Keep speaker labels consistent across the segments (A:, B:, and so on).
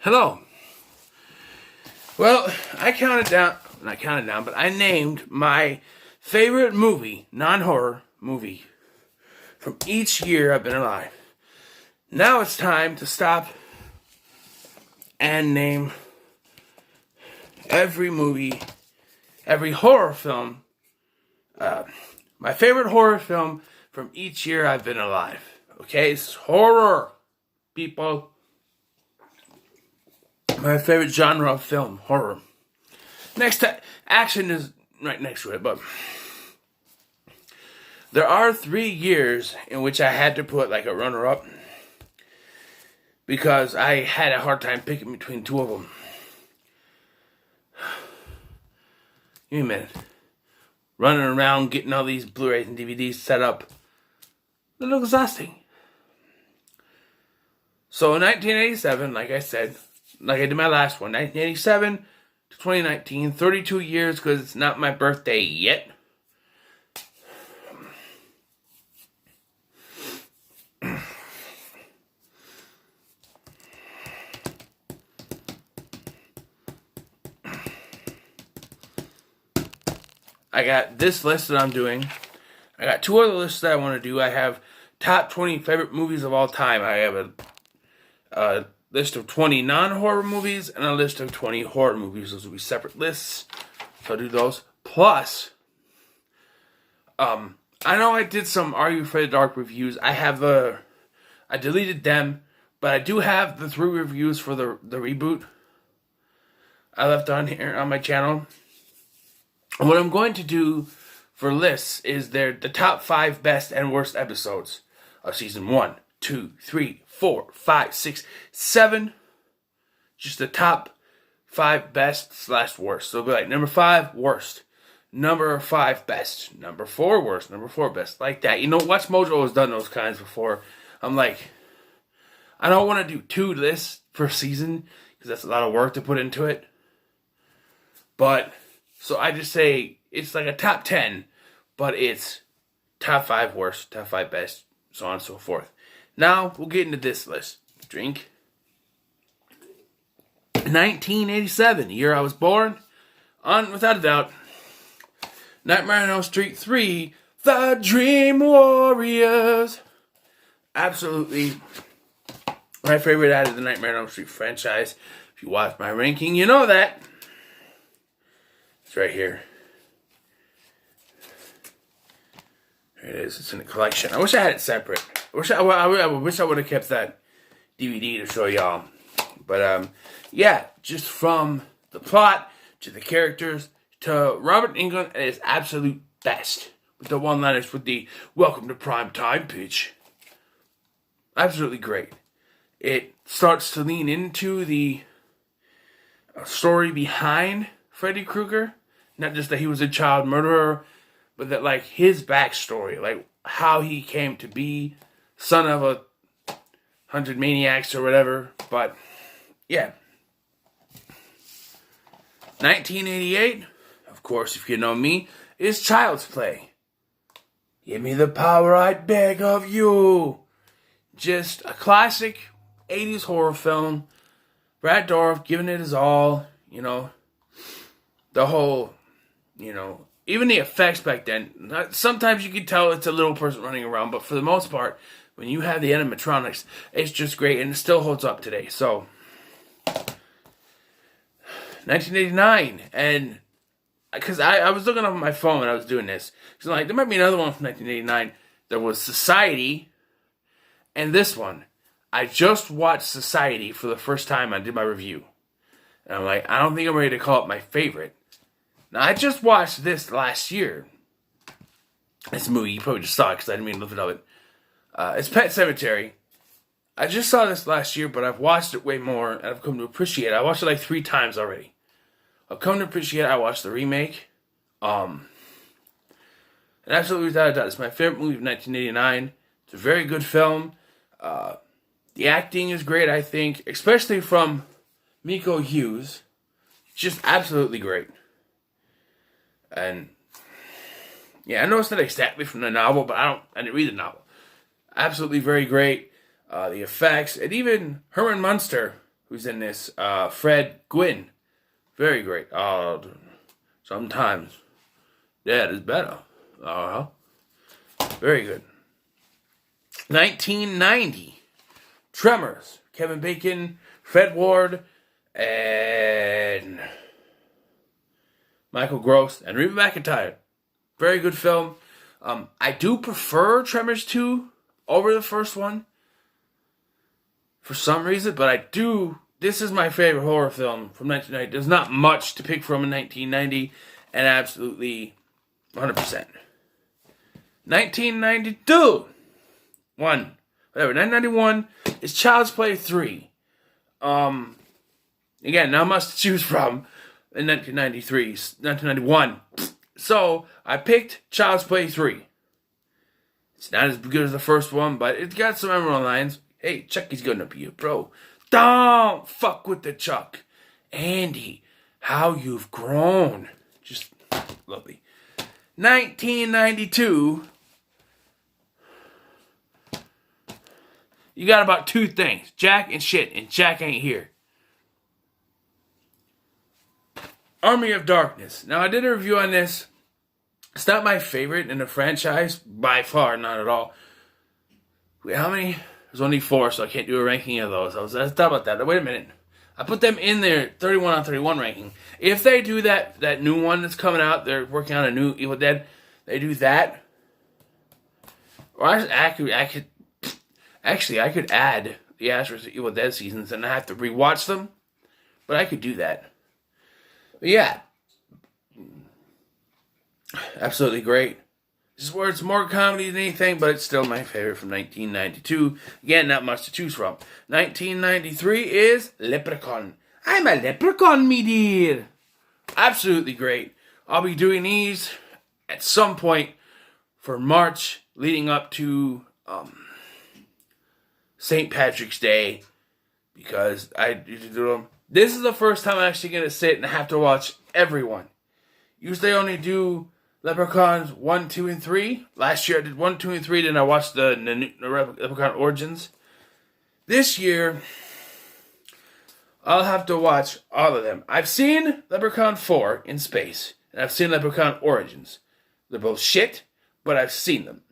A: Hello. Well, not counted down, but I named my favorite movie, non-horror movie, from each year I've been alive. Now it's time to stop and name every movie, every horror film, my favorite horror film from each year I've been alive. Okay, it's horror, people. My favorite genre of film, horror. Next to action is right next to it, but there are 3 years in which I had to put like a runner-up because I had a hard time picking between two of them. Give me a minute. Running around getting all these Blu-rays and DVDs set up. A little exhausting. So in 1987, like I said, like I did my last one, 1987 to 2019, 32 years because it's not my birthday yet. I got this list that I'm doing. I got 2 other lists that I want to do. I have top 20 favorite movies of all time. I have a list of 20 non-horror movies and a list of 20 horror movies. Those will be separate lists. So I'll do those. Plus, I know I did some Are You Afraid of the Dark reviews. I deleted them, but I do have the 3 reviews for the reboot I left on here on my channel. And what I'm going to do for lists is the top 5 best and worst episodes of season 1, 2, 3, 4, 5, 6, 7. Just the top 5 best / worst. So it'll be like number 5, worst. Number 5, best. Number 4, worst. Number 4, best. Like that. You know, Watch Mojo has done those kinds before. I'm like, I don't want to do 2 lists per season because that's a lot of work to put into it. But, so I just say it's like a top 10, but it's top 5 worst, top 5 best, so on and so forth. Now, we'll get into this list. Drink. 1987, the year I was born. Without a doubt, Nightmare on Elm Street 3, The Dream Warriors. Absolutely my favorite out of the Nightmare on Elm Street franchise. If you watch my ranking, you know that. It's right here. There it is. It's in the collection. I wish I had it separate. I wish I would have kept that DVD to show y'all. But, yeah, just from the plot to the characters to Robert Englund at his absolute best. With the one-liners, with the welcome to prime time pitch. Absolutely great. It starts to lean into the story behind Freddy Krueger. Not just that he was a child murderer, but that, like, his backstory. Like, how he came to be son of 100 maniacs or whatever. But, yeah. 1988, of course, if you know me, is Child's Play. Give me the power, I beg of you. Just a classic 80s horror film. Brad Dourif giving it his all, you know. The whole, you know, even the effects back then. Sometimes you can tell it's a little person running around, but for the most part, when you have the animatronics, it's just great, and it still holds up today. So, 1989, and because I was looking up on my phone when I was doing this, because like, there might be another one from 1989. There was Society, and this one. I just watched Society for the first time. I did my review. And I'm like, I don't think I'm ready to call it my favorite. Now, I just watched this last year. This movie, you probably just saw it because I didn't mean to look it up. It's Pet Sematary. I just saw this last year, but I've watched it way more, and I've come to appreciate it. I watched it like 3 times already. I've come to appreciate it. I watched the remake. And absolutely without a doubt, it's my favorite movie of 1989. It's a very good film. The acting is great, I think, especially from Miko Hughes. Just absolutely great. And yeah, I know it's not exactly from the novel, but I didn't read the novel. Absolutely very great. The effects, and even Herman Munster who's in this. Fred Gwynn. Very great. Sometimes Dad is better. Uh-huh. Very good. 1990. Tremors. Kevin Bacon, Fred Ward, and Michael Gross, and Reba McEntire. Very good film. I do prefer Tremors 2 over the first one for some reason, but I do. This is my favorite horror film from 1990. There's not much to pick from in 1990, and absolutely 100%. 1992. 1991 is Child's Play 3. Again, not much to choose from in 1991. So, I picked Child's Play 3. It's not as good as the first one, but it's got some memorable lines. Hey, Chucky's gonna be a pro. Don't fuck with the Chuck. Andy, how you've grown. Just lovely. 1992. You got about two things. Jack and shit, and Jack ain't here. Army of Darkness. Now, I did a review on this. It's not my favorite in the franchise. By far, not at all. Wait, how many? There's only 4, so I can't do a ranking of those. I thought about that. Wait a minute. I put them in their 31 on 31 ranking. If they do that new one that's coming out, they're working on a new Evil Dead. They do that. Or I could add the Ash vs. Evil Dead seasons and I have to rewatch them. But I could do that. But yeah. Absolutely great. This is where it's more comedy than anything, but it's still my favorite from 1992. Again, not much to choose from. 1993 is Leprechaun. I'm a leprechaun, me dear. Absolutely great. I'll be doing these at some point for March leading up to St. Patrick's Day because I usually do them. This is the first time I'm actually going to sit and have to watch everyone. Usually I only do Leprechauns 1, 2, and 3. Last year I did 1, 2, and 3, then I watched the Leprechaun Origins. This year, I'll have to watch all of them. I've seen Leprechaun 4 in space, and I've seen Leprechaun Origins. They're both shit, but I've seen them.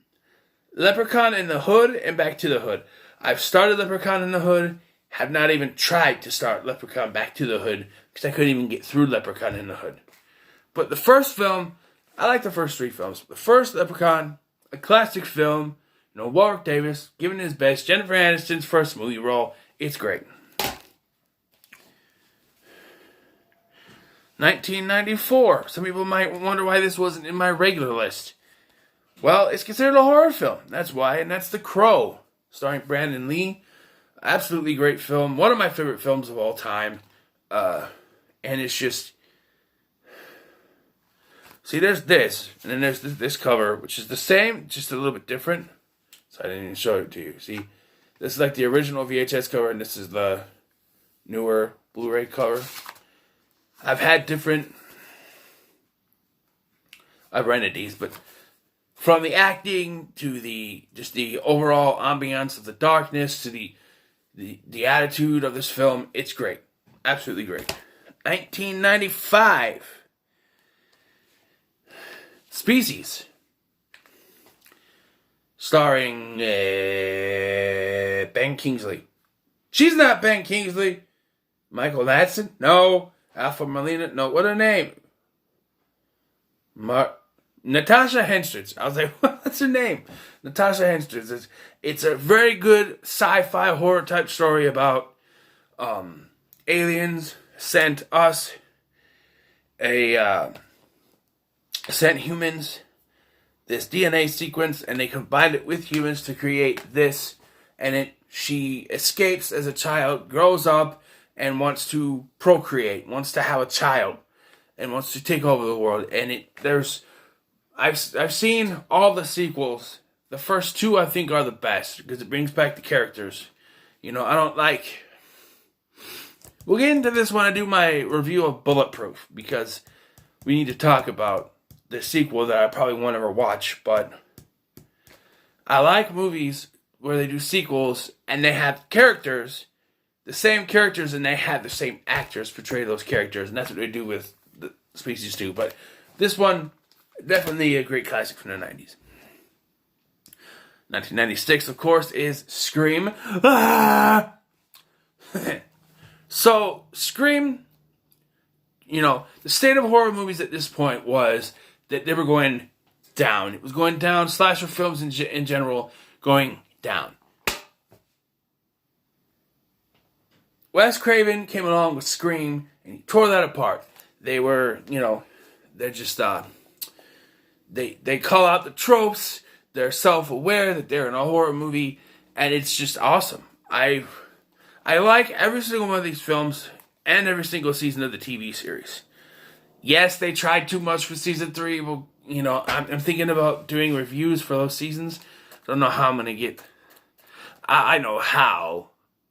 A: Leprechaun in the Hood and Back to the Hood. I've started Leprechaun in the Hood, have not even tried to start Leprechaun Back to the Hood, because I couldn't even get through Leprechaun in the Hood. But the first film, I like the first 3 films. The first Leprechaun, a classic film. You know, Warwick Davis giving his best. Jennifer Aniston's first movie role. It's great. 1994. Some people might wonder why this wasn't in my regular list. Well, it's considered a horror film. That's why, and that's The Crow, starring Brandon Lee. Absolutely great film. One of my favorite films of all time. And it's just... See, there's this, and then there's this cover, which is the same, just a little bit different. So I didn't even show it to you. See, this is like the original VHS cover, and this is the newer Blu-ray cover. I've rented these, but from the acting to the overall ambiance of the darkness to the attitude of this film, it's great. Absolutely great. 1995. Species. Starring Ben Kingsley. She's not Ben Kingsley. Michael Madsen? No. Alpha Molina? No. What her name? Natasha Henstridge. I was like, what's her name? Natasha Henstridge. It's a very good sci-fi horror type story about aliens sent humans this DNA sequence, and they combined it with humans to create this, and she escapes as a child, grows up, and wants to procreate, wants to have a child, and wants to take over the world. And I've seen all the sequels. The first 2 I think are the best because it brings back the characters. You know, I don't like. We'll get into this when I do my review of Bulletproof because we need to talk about the sequel that I probably won't ever watch. But I like movies where they do sequels and they have characters the same characters and they had the same actors portray those characters, and that's what they do with the Species 2. But this one, definitely a great classic from the 90s. 1996, of course, is Scream. Ah! So, Scream, the state of horror movies at this point was that they were going down. It was going down. Slasher films in general going down. Wes Craven came along with Scream, and he tore that apart. They were, they're just, they call out the tropes. They're self-aware that they're in a horror movie, and it's just awesome. I like every single one of these films and every single season of the TV series. Yes, they tried too much for season 3, but, I'm thinking about doing reviews for those seasons. Don't know how I'm going to get... I know how,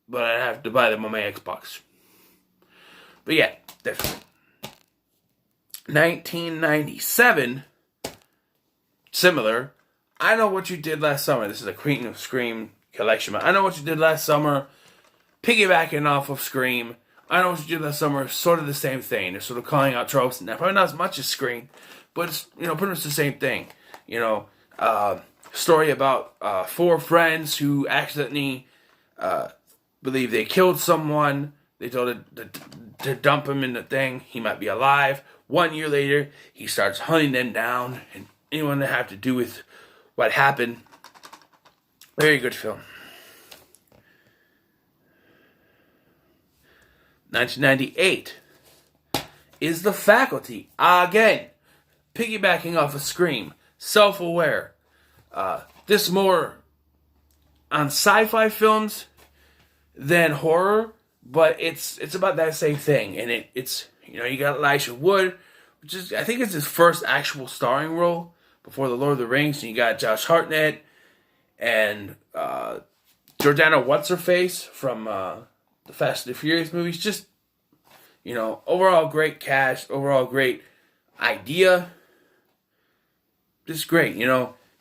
A: but I have to buy them on my Xbox. But yeah, definitely. 1997, similar. I Know What You Did Last Summer. This is a Queen of Scream collection. I Know What You Did Last Summer, piggybacking off of Scream. I Know What You Did Last Summer, sort of the same thing. They're sort of calling out tropes, and probably not as much as Scream, but it's, pretty much the same thing. Story about 4 friends who accidentally believe they killed someone. They told it to dump him in the thing. He might be alive. 1 year later, he starts hunting them down, and anyone that have to do with what happened. Very good film. 1998 is The Faculty. Again, piggybacking off of Scream. Self-aware. This more on sci-fi films than horror, but it's about that same thing. And it's you got Elijah Wood, which is, I think it's his first actual starring role before The Lord of the Rings. And you got Josh Hartnett and Jordana What's-Her-Face from the Fast and the Furious movies. Just, overall great cast, overall great idea. Just great,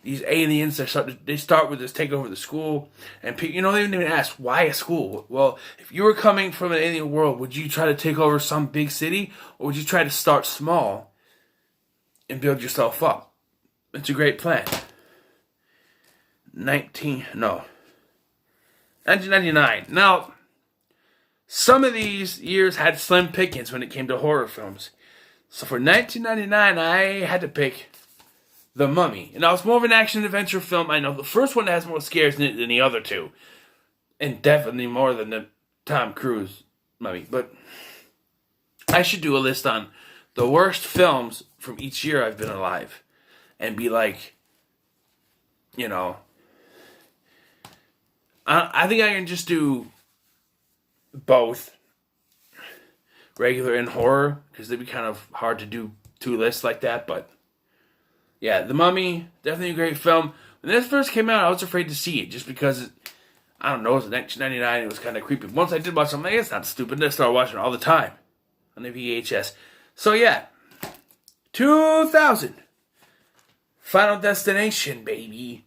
A: These aliens, they start with this take over the school, and they didn't even ask, why a school? Well, if you were coming from an alien world, would you try to take over some big city, or would you try to start small and build yourself up? It's a great plan. 1999. Now, some of these years had slim pickings when it came to horror films. So for 1999, I had to pick The Mummy. And now it's more of an action-adventure film. I know the first one has more scares in it than the other two. And definitely more than the Tom Cruise Mummy. But I should do a list on the worst films from each year I've been alive. And be like, I think I can just do both regular and horror, because it'd be kind of hard to do 2 lists like that. But yeah, The Mummy, definitely a great film. When this first came out, I was afraid to see it, just because, it was 1999, it was kind of creepy. Once I did watch it, I'm like, it's not stupid. I started watching it all the time on the VHS. So yeah, 2000, Final Destination, baby.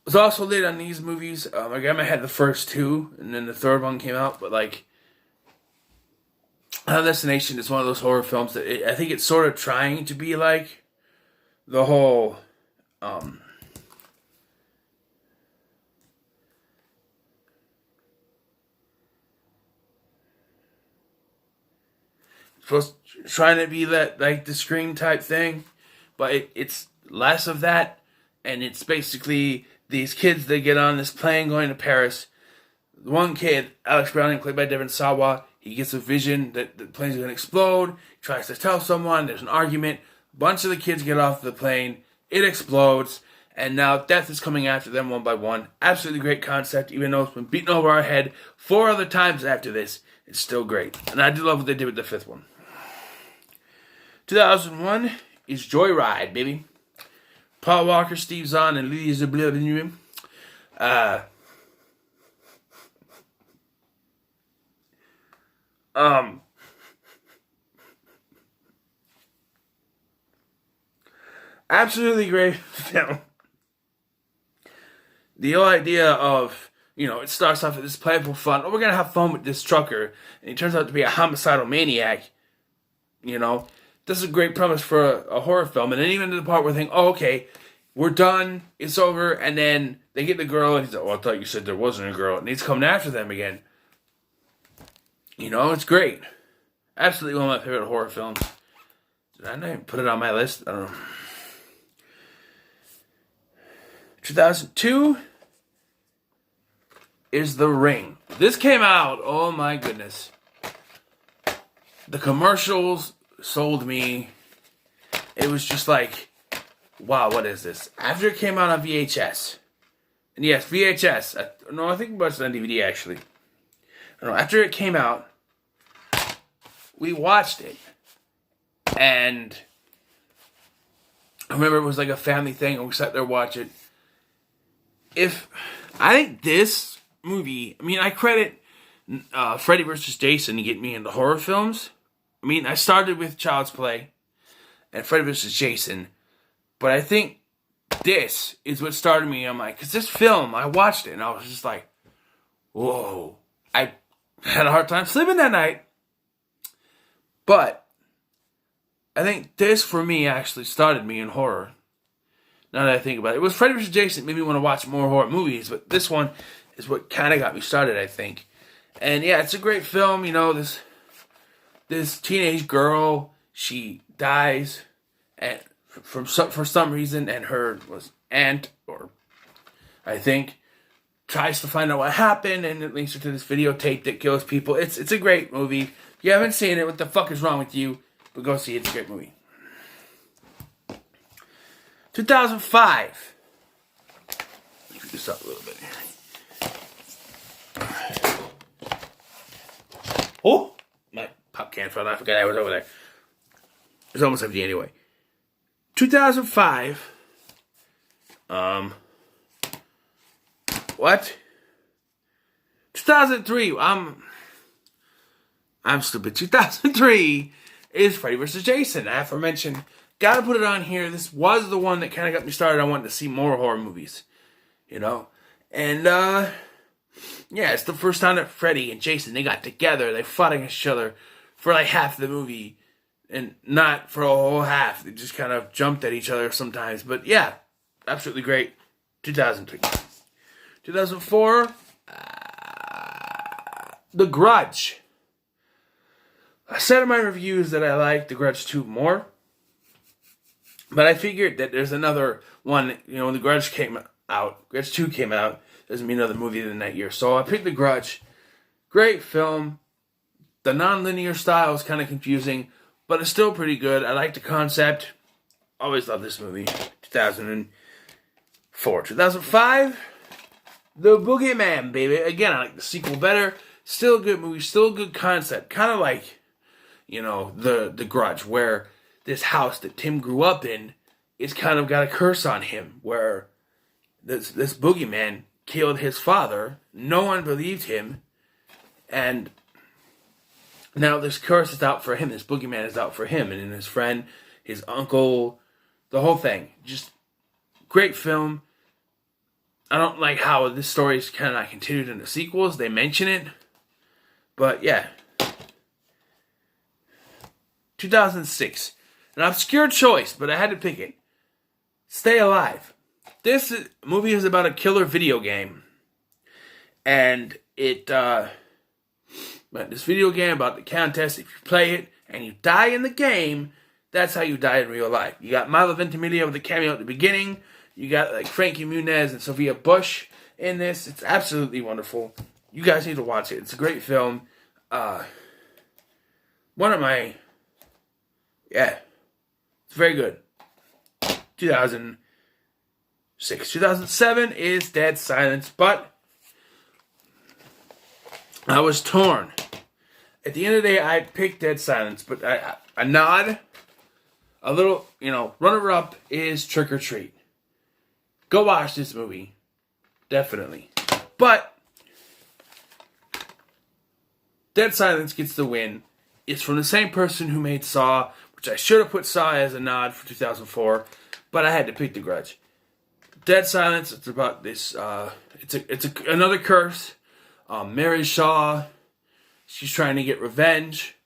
A: Was also lit on these movies. My grandma had the first 2, and then the third one came out. But Final Destination is one of those horror films that I think it's sort of trying to be like the whole trying to be that like the Scream type thing, but it's less of that, and it's basically these kids that get on this plane going to Paris. The one kid, Alex Browning, played by Devon Sawa, he gets a vision that the plane's going to explode. He tries to tell someone. There's an argument. A bunch of the kids get off the plane. It explodes. And now death is coming after them one by one. Absolutely great concept. Even though it's been beaten over our head 4 other times after this, it's still great. And I do love what they did with the 5th one. 2001 is Joyride, baby. Paul Walker, Steve Zahn, and Lydia Zablia. Absolutely great film. The whole idea of You know, it starts off with this playful fun. Oh, we're gonna have fun with this trucker, and he turns out to be a homicidal maniac. You know, this is a great premise for a horror film. And then even to the part where they think, oh, okay, we're done, it's over, and then they get the girl, and he's like, oh, I thought you said there wasn't a girl, and he's coming after them again. You know, it's great. Absolutely one of my favorite horror films. Did I not even put it on my list? I don't know. 2002 is The Ring. This came out, oh my goodness. The commercials sold me. It was just like, wow, what is this? After it came out on VHS. And yes, VHS. No, I think we watched it on DVD actually. I don't know, after it came out, we watched it. And I remember it was like a family thing, and we sat there watching it. I think this movie, I mean, I credit Freddy vs. Jason to get me into horror films. I mean, I started with Child's Play and Freddy vs. Jason, but I think this is what started me. I'm like, because this film, I watched it and I was just like, whoa. I had a hard time sleeping that night. But I think this, for me, actually started me in horror. Now that I think about it. It was Freddy vs. Jason that made me want to watch more horror movies, but this one is what kind of got me started, I think. And yeah, it's a great film. You know, this teenage girl, she dies and for some reason, and her aunt, or I think, tries to find out what happened, and it links her to this videotape that kills people. It's a great movie. If you haven't seen it, what the fuck is wrong with you? But go see it. It's a great movie. 2005. Let me pick this up a little bit here. Oh, my pop can fell out. I forgot I was over there. It's almost empty anyway. 2005. What? 2003. I'm stupid. 2003 is Freddy vs. Jason. Aforementioned. Gotta put it on here. This was the one that kind of got me started. I wanted to see more horror movies. You know? And, yeah, it's the first time that Freddy and Jason, they got together. They fought against each other for like half the movie. And not for a whole half. They just kind of jumped at each other sometimes. But yeah, absolutely great. 2003. 2004, The Grudge. I said in my reviews that I liked The Grudge 2 more. But I figured that there's another one, you know, when The Grudge came out, Grudge 2 came out, there's be another movie in that year. So I picked The Grudge. Great film. The non-linear style is kind of confusing, but it's still pretty good. I like the concept. Always love this movie. 2004. 2005, The Boogeyman, baby. Again, I like the sequel better. Still a good movie. Still a good concept. Kind of like, you know, the Grudge, where this house that Tim grew up in is kind of got a curse on him, where this boogeyman killed his father. No one believed him, and now this curse is out for him. This boogeyman is out for him, and his friend, his uncle, the whole thing. Just great film. I don't like how this story is kind of not continued in the sequels. They mention it, but yeah. 2006. An obscure choice, but I had to pick it. Stay Alive. This movie is about a killer video game. And this video game about the contest, if you play it and you die in the game, that's how you die in real life. You got Milo Ventimiglia with the cameo at the beginning. You got like Frankie Muniz and Sophia Bush in this. It's absolutely wonderful. You guys need to watch it. It's a great film. It's very good. 2006. 2007 is Dead Silence, but I was torn. At the end of the day, I picked Dead Silence, but a nod, a little, you know, runner-up is Trick or Treat. Go watch this movie. Definitely. But Dead Silence gets the win. It's from the same person who made Saw, which I should have put Saw as a nod for 2004, but I had to pick The Grudge. Dead Silence, it's about this, it's another curse. Mary Shaw, she's trying to get revenge.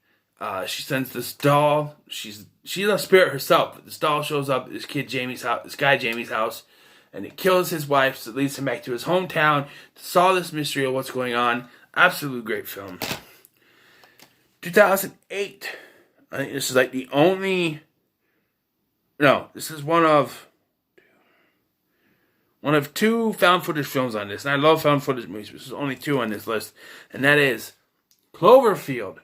A: She sends this doll. She's a spirit herself. But this doll shows up at this guy Jamie's house, and it kills his wife. So it leads him back to his hometown to solve this mystery of what's going on. Absolutely great film. 2008. I think this is like the only. No, this is one of two found footage films on this, and I love found footage movies. But there's only two on this list, and that is Cloverfield.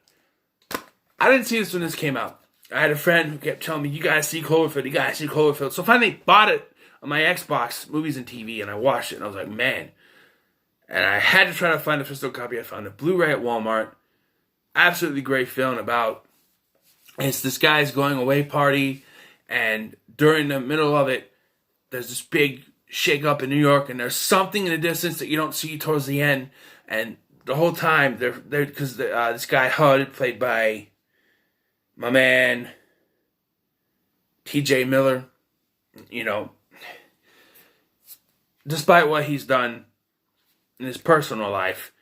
A: I didn't see this when this came out. I had a friend who kept telling me, "You gotta see Cloverfield. You gotta see Cloverfield." So finally bought it on my Xbox, Movies and TV, and I watched it, and I was like, man. And I had to try to find a physical copy. I found a Blu-ray at Walmart. Absolutely great film about. It's this guy's going away party. And during the middle of it, there's this big shake up in New York, and there's something in the distance that you don't see towards the end. And the whole time, because this guy HUD, played by my man T.J. Miller, despite what he's done in his personal life,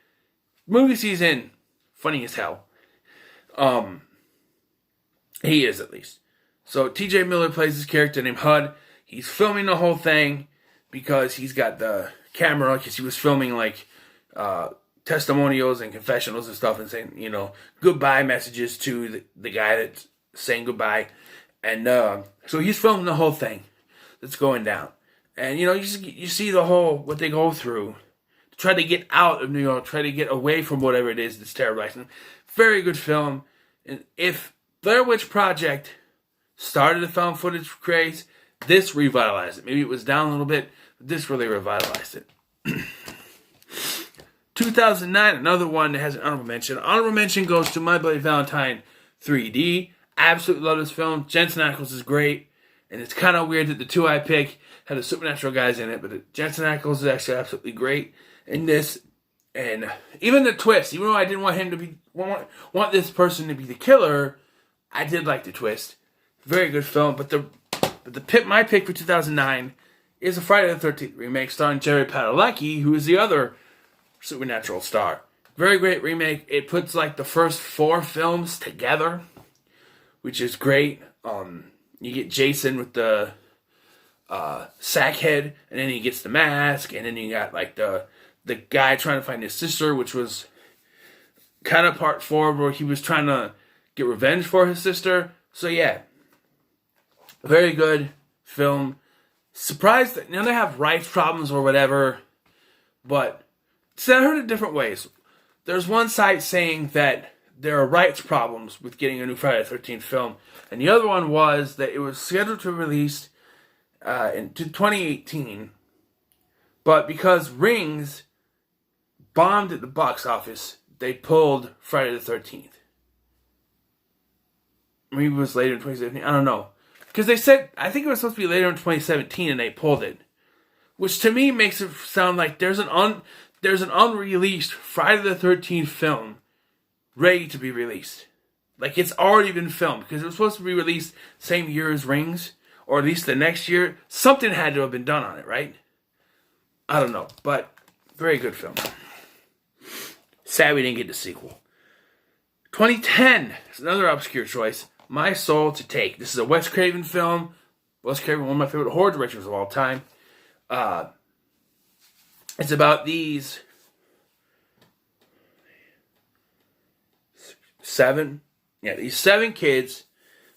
A: movies he's in, funny as hell. He is, at least. So T.J. Miller plays this character named HUD. He's filming the whole thing because he's got the camera, because he was filming like testimonials and confessionals and stuff, and saying, goodbye messages to the guy that's saying goodbye. And so he's filming the whole thing that's going down. And, you see the whole, what they go through to try to get out of New York, try to get away from whatever it is that's terrorizing them. Very good film. And if Blair Witch Project started the found footage craze, this revitalized it. Maybe it was down a little bit, but this really revitalized it. 2009, another one that has an honorable mention. Honorable mention goes to My Bloody Valentine 3D. Absolutely love this film. Jensen Ackles is great. And it's kind of weird that the two I pick had the supernatural guys in it, but Jensen Ackles is actually absolutely great in this. And even the twist, even though I didn't want him to be, want this person to be the killer, I did like the twist. Very good film. But my pick for 2009 is a Friday the 13th remake starring Jerry Padalecki, who is the other supernatural star. Very great remake. It puts like the first 4 films together, which is great. You get Jason with the sack head, and then he gets the mask, and then you got like the guy trying to find his sister, which was kind of part 4 where he was trying to get revenge for his sister. So yeah, very good film. Surprised that they have rights problems or whatever, but I heard it different ways. There's one side saying that there are rights problems with getting a new Friday the 13th film, and the other one was that it was scheduled to release in 2018, but because Rings bombed at the box office, they pulled Friday the 13th. Maybe it was later in 2017. I don't know. Because they said, I think it was supposed to be later in 2017 and they pulled it. Which to me makes it sound like there's an unreleased Friday the 13th film ready to be released. Like it's already been filmed. Because it was supposed to be released same year as Rings. Or at least the next year. Something had to have been done on it, right? I don't know. But very good film. Sad we didn't get the sequel. 2010 is another obscure choice. My Soul to Take. This is a Wes Craven film. Wes Craven, one of my favorite horror directors of all time. It's about these 7 kids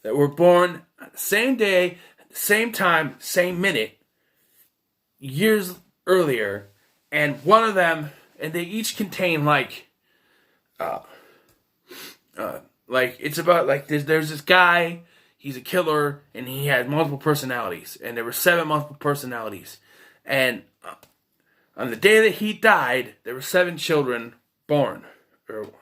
A: that were born on the same day, at the same time, same minute, years earlier, and one of them, and they each contain it's about like there's this guy, he's a killer, and he had multiple personalities, and there were 7 multiple personalities, and on the day that he died, there were 7 children born, or 1,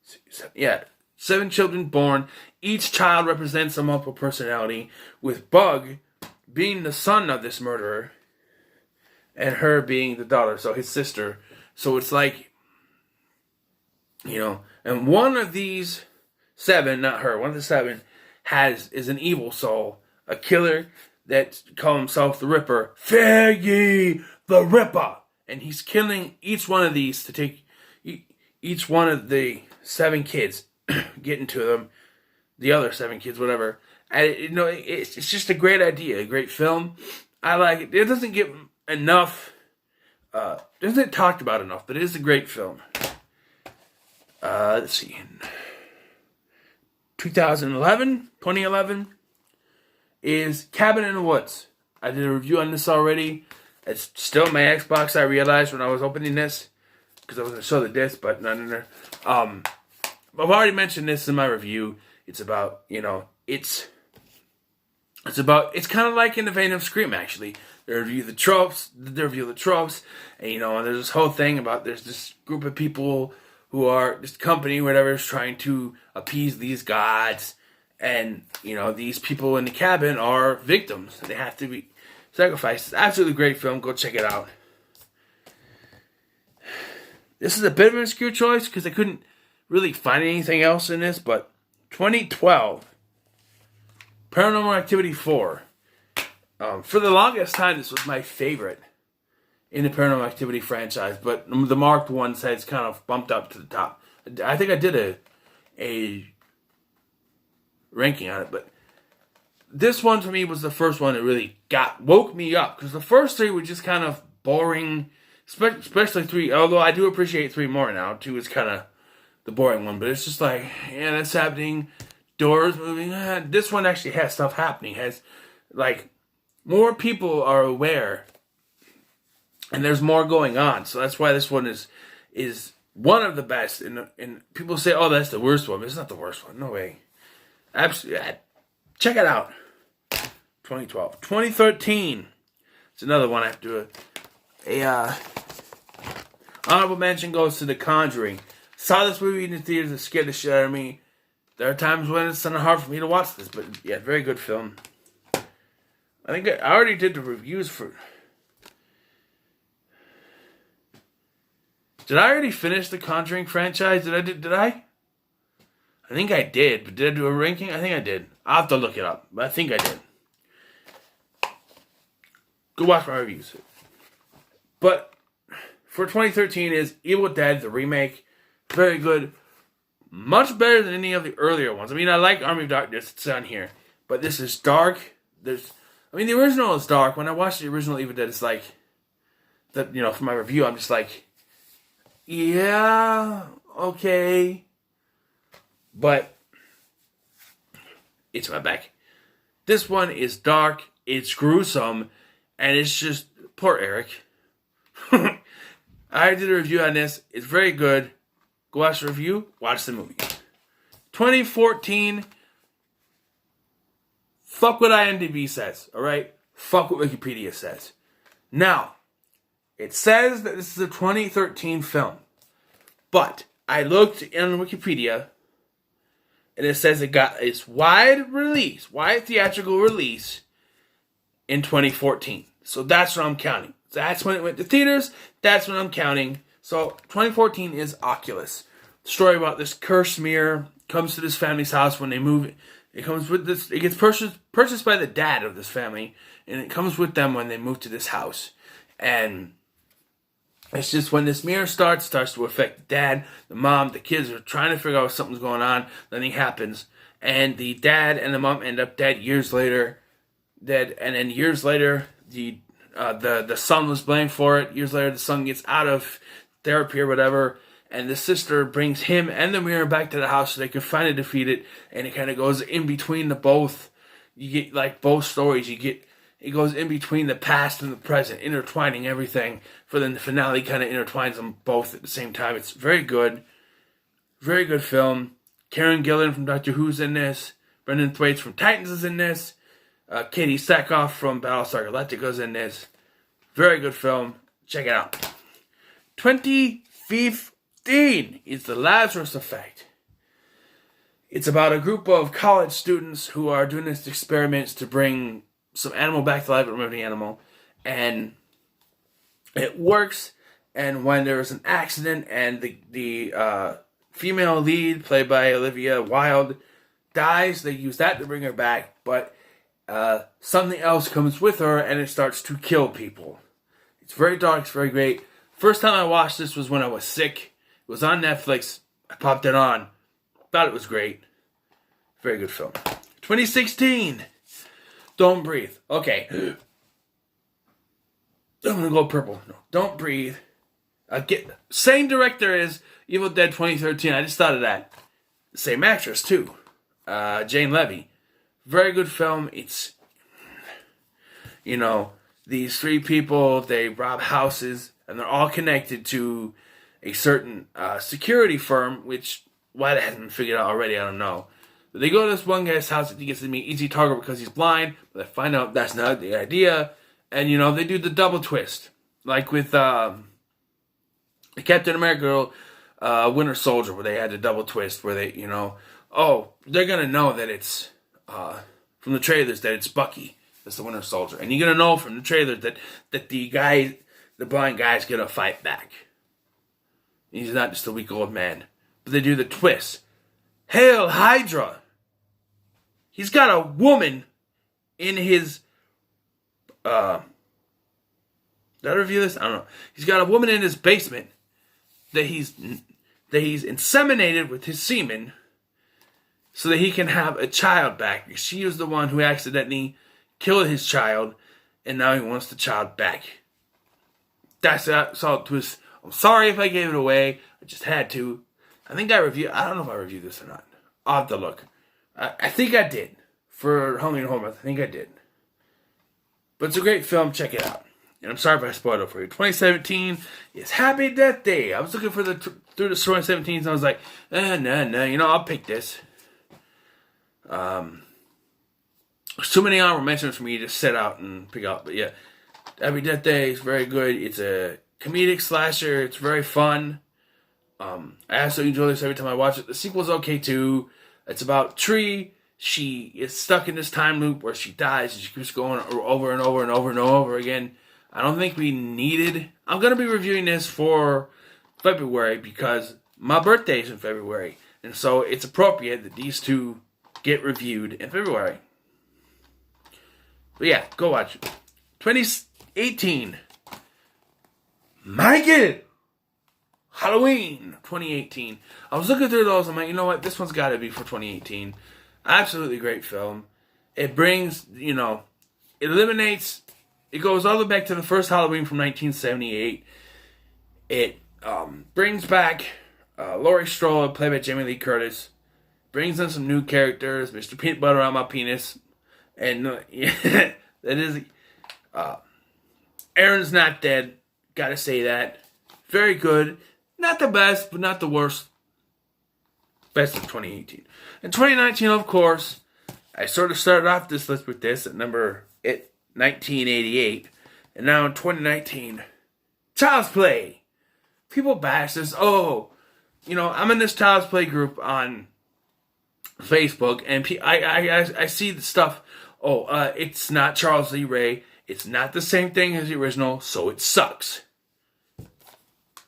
A: 2, 3, 4, 5, 6, 7 children born. Each child represents a multiple personality, with Bug being the son of this murderer, and her being the daughter, so his sister. So it's like, and one of these 7, not her, one of the 7 is an evil soul, a killer that call himself the Ripper. Fear ye the Ripper! And he's killing each one of these to take each one of the 7 kids, getting to them, the other 7 kids, whatever. And it's just a great idea, a great film. I like it. It doesn't get enough, doesn't talked about enough, but it is a great film. Let's see, 2011 is Cabin in the Woods. I did a review on this already. It's still my Xbox, I realized when I was opening this, because I was going to show the disc, but no. I've already mentioned this in my review. It's about, it's kind of like in the vein of Scream, actually. They review the tropes, and and there's this whole thing about there's this group of people who are, this company, whatever, is trying to appease these gods, and, these people in the cabin are victims. They have to be sacrificed. It's absolutely great film. Go check it out. This is a bit of an obscure choice because I couldn't really find anything else in this, but 2012, Paranormal Activity 4. For the longest time, this was my favorite in the Paranormal Activity franchise, but the marked one said it's kind of bumped up to the top. I think I did a ranking on it, but this one for me was the first one that really woke me up, because the first 3 were just kind of boring, especially 3, although I do appreciate 3 more now. 2 is kind of the boring one, but it's just like, yeah, that's happening, doors moving. This one actually has stuff happening, has, like, more people are aware, and there's more going on, so that's why this one is one of the best, and people say, oh, that's the worst one, but it's not the worst one, no way. Absolutely, check it out. 2012. 2013. It's another one I have to do. Honorable mention goes to The Conjuring. Saw this movie in the theaters. It scared the shit out of me. There are times when it's kind of hard for me to watch this, but yeah, very good film. I think I already did the reviews for... Did I already finish the Conjuring franchise? Did I? I think I did, but did I do a ranking? I think I did. I'll have to look it up, but I think I did. Go watch my reviews. But for 2013 is Evil Dead, the remake. Very good. Much better than any of the earlier ones. I mean, I like Army of Darkness. It's on here. But this is dark. The original is dark. When I watched the original Evil Dead, it's like, for my review, I'm just like, yeah, okay. But it's my back. This one is dark. It's gruesome. And it's just, poor Eric. I did a review on this. It's very good. Go watch the review. Watch the movie. 2014. Fuck what IMDb says. Alright? Fuck what Wikipedia says. Now, it says that this is a 2013 film. But I looked in Wikipedia, and it says it got its wide theatrical release in 2014. So that's what I'm counting. That's when it went to theaters. That's what I'm counting. So 2014 is Oculus. The story about this cursed mirror comes to this family's house when they move. It comes with this. It gets purchased by the dad of this family, and it comes with them when they move to this house. And it's just when this mirror starts to affect the dad, the mom, the kids are trying to figure out if something's going on. Then it happens, and the dad and the mom end up dead years later. And then years later, the son was blamed for it. Years later, the son gets out of therapy or whatever, and the sister brings him and the mirror back to the house so they can finally defeat it. And it kind of goes in between the both. You get like both stories. It goes in between the past and the present, intertwining everything. For then the finale kind of intertwines them both at the same time. It's very good. Very good film. Karen Gillan from Doctor Who's in this. Brendan Thwaites from Titans is in this. Katie Sackhoff from Battlestar Galactica's in this. Very good film. Check it out. 2015 is The Lazarus Effect. It's about a group of college students who are doing these experiments to bring some animal back to life, remember the animal, and it works. And when there is an accident and the female lead, played by Olivia Wilde, dies, they use that to bring her back, but something else comes with her and it starts to kill people. It's very dark, it's very great. First time I watched this was when I was sick. It was on Netflix. I popped it on. Thought it was great. Very good film. 2016. Don't Breathe. Okay. I'm gonna go purple. No, Don't Breathe. Same director as Evil Dead 2013. I just thought of that. Same actress too. Jane Levy. Very good film. It's, these three people, they rob houses, and they're all connected to a certain security firm, which, why that hasn't been figured out already, I don't know. But they go to this one guy's house, he gets to meet Easy Target because he's blind, but they find out that's not the idea, and, they do the double twist. Like with Captain America, Winter Soldier, where they had the double twist, where they, they're going to know that it's, from the trailers, that it's Bucky. That's the Winter Soldier. And you're going to know from the trailer that the blind guy's going to fight back. He's not just a weak old man. But they do the twist. Hail Hydra! He's got a woman in his... did I review this? I don't know. He's got a woman in his basement that he's inseminated with his semen so that he can have a child back. She was the one who accidentally killed his child, and now he wants the child back. That's all it was. I'm sorry if I gave it away. I just had to. I don't know if I reviewed this or not. I'll have to look. I think I did. For Halloween Horror Month, I think I did. But it's a great film. Check it out. And I'm sorry if I spoiled it for you. 2017 is Happy Death Day. I was looking for through the 2017, and I was like, no, I'll pick this. There's too many honorable mentions for me to set out and pick out. But yeah, Happy Death Day is very good. It's a comedic slasher. It's very fun. I absolutely enjoy this every time I watch it. The sequel's okay too. It's about Tree. She is stuck in this time loop where she dies and she keeps going over and over and over and over again. I don't think we needed... I'm going to be reviewing this for February because my birthday is in February. And so it's appropriate that these two get reviewed in February. But yeah, go watch it. 2018. Michael! Halloween 2018. I was looking through those. I'm like, you know what? This one's got to be for 2018. Absolutely great film. It brings, it eliminates, it goes all the way back to the first Halloween from 1978. It brings back Laurie Strode, played by Jamie Lee Curtis. Brings in some new characters, Mr. Peanut Butter on My Penis. And that is, Aaron's not dead. Gotta say that. Very good. Not the best, but not the worst. Best of 2018. In 2019, of course, I sort of started off this list with this at 1988. And now in 2019, Child's Play. People bash this. I'm in this Child's Play group on Facebook, and I see the stuff. It's not Charles Lee Ray. It's not the same thing as the original, so it sucks.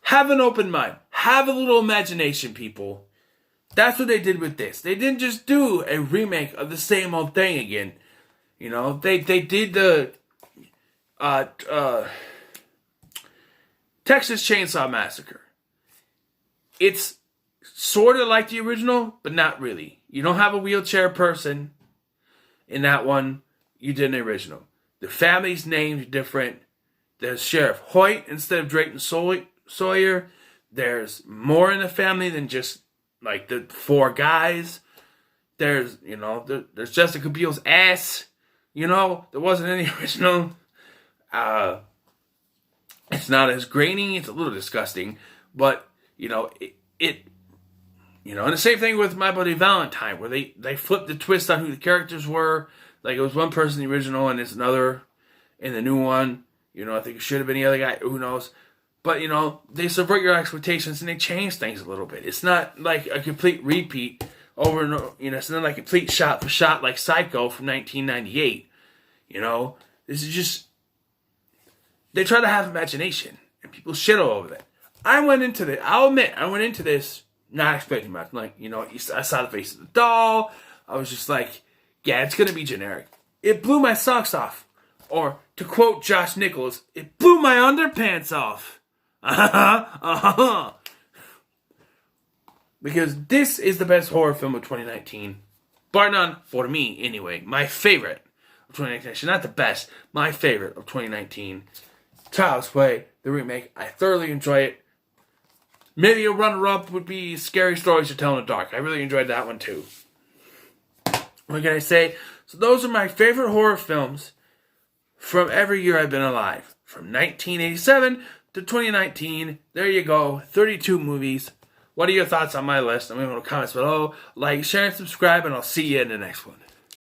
A: Have an open mind. Have a little imagination, people. That's what they did with this. They didn't just do a remake of the same old thing again. They did the Texas Chainsaw Massacre. It's sort of like the original, but not really. You don't have a wheelchair person in that one. You did an original. The family's name's different. There's Sheriff Hoyt instead of Drayton Sawyer. There's more in the family than just like the four guys. There's Jessica Biel's ass. There wasn't any original. It's not as grainy. It's a little disgusting, but it. And the same thing with My Bloody Valentine, where they flipped the twist on who the characters were. Like, it was one person in the original, and it's another in the new one. I think it should have been the other guy. Who knows? But, they subvert your expectations, and they change things a little bit. It's not like a complete repeat over and over. It's not like a complete shot for shot like Psycho from 1998. This is just... They try to have imagination, and people shit all over that. I'll admit, I went into this not expecting much. Like, I saw the face of the doll. I was just like, yeah, it's going to be generic. it blew my socks off. Or, to quote Josh Nichols, it blew my underpants off. Because this is the best horror film of 2019. Bar none, for me anyway. My favorite of 2019. Actually, not the best. My favorite of 2019. Child's Play, the remake. I thoroughly enjoy it. Maybe a runner-up would be Scary Stories to Tell in the Dark. I really enjoyed that one too. What can I say? So those are my favorite horror films from every year I've been alive. From 1987 to 2019. There you go. 32 movies. What are your thoughts on my list? Let me know in the comments below. Like, share, and subscribe, and I'll see you in the next one.